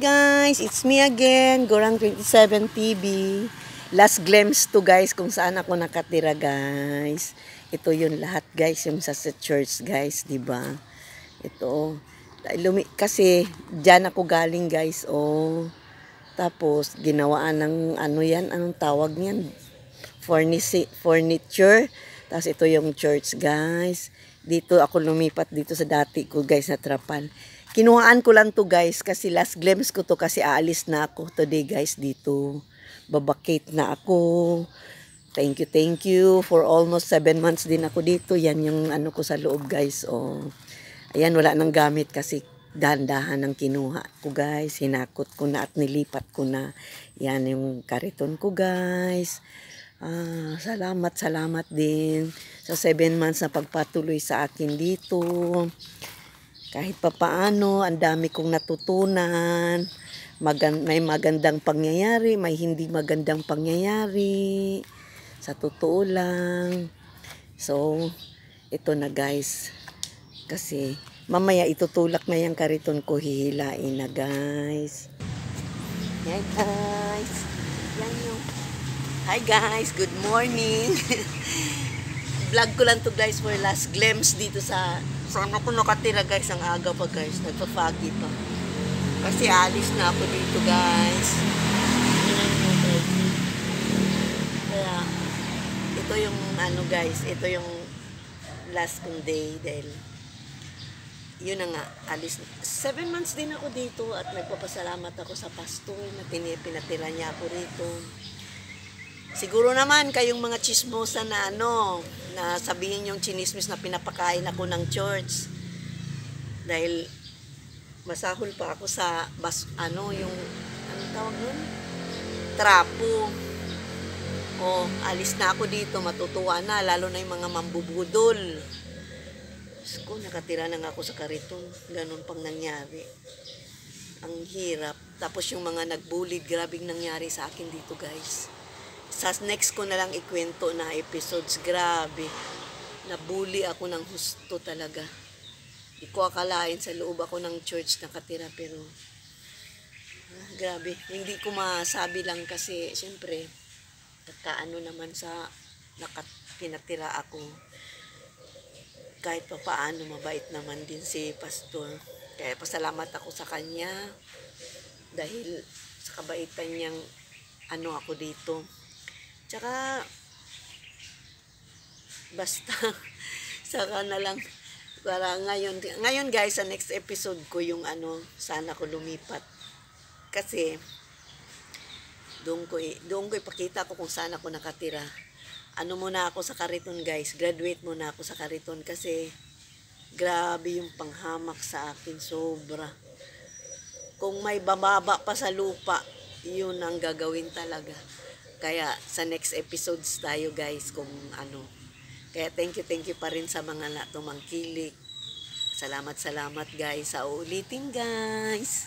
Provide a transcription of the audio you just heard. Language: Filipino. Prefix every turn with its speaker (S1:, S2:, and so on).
S1: guys, it's me again, Gorang27 TV. Last glimpse to guys kung saan ako nakatira guys. Ito yung lahat guys, yung sa church guys, 'di ba? Ito. Kasi diyan ako galing guys, oh. Tapos ginawaan ng ano 'yan, anong tawag niyan? Furniture. Tapos ito yung church guys. Dito ako lumipat dito sa dati ko guys na trapal. Kinuhaan ko lang to guys kasi last glimpse ko to kasi aalis na ako today guys dito. Babakate na ako. Thank you for almost 7 months din ako dito. Yan yung ano ko sa loob guys. Oh. Ayan, wala nang gamit kasi dahan-dahan ang kinuha ko guys. Hinakot ko na at nilipat ko na. Yan yung kariton ko guys. Salamat din sa 7 months na pagpatuloy sa akin dito. Kahit papaano, ang dami kong natutunan. May magandang pangyayari, may hindi magandang pangyayari. Sa totoo lang. So, ito na guys. Kasi, mamaya itutulak na yung kariton ko, hihilain na guys. Yan guys. Yan yung... Hi guys, good morning. Vlog ko lang to guys for last glimpse dito sa... Saan ako nakatira guys, ang aga pa guys, nagpa-foggy pa. Kasi alis na ako dito guys. Kaya, ito yung ano guys, ito yung last kong day dahil yun na nga, alis. 7 months din ako dito at nagpapasalamat ako sa pastor na pinatira niya ako rito. Siguro naman kayong mga chismosa na ano, na sabihin yung chinismis na pinapakain ako ng church. Dahil masahol pa ako sa yung anong tawag nun? Trapo. O, alis na ako dito, matutuwa na, lalo na yung mga mambubudol. Ko, nakatira na nga ako sa kariton. Ganun pang nangyari. Ang hirap. Tapos yung mga nagbulid, grabing nangyari sa akin dito guys. Sa next ko na lang ikwento na episodes, grabe. Nabully ako ng husto talaga. Di ko akalain sa loob ako ng church nakatira pero grabe. Hindi ko masabi lang kasi siyempre nagkaano naman sa pinatira ako. Kahit pa paano mabait naman din si pastor. Kaya pasalamat ako sa kanya dahil sa kabaitan niyang ano ako dito. Tsaka, basta, saka na lang, para ngayon guys, sa next episode ko yung ano, sana ko lumipat. Kasi, doon ko ipakita ko kung saan ako nakatira. Ano muna ako sa kariton guys, graduate muna ako sa kariton kasi, grabe yung panghamak sa akin, sobra. Kung may bababa pa sa lupa, yun ang gagawin talaga. Kaya sa next episodes tayo guys kung ano. Kaya thank you pa rin sa mga tumangkilik. Salamat guys sa uulitin guys.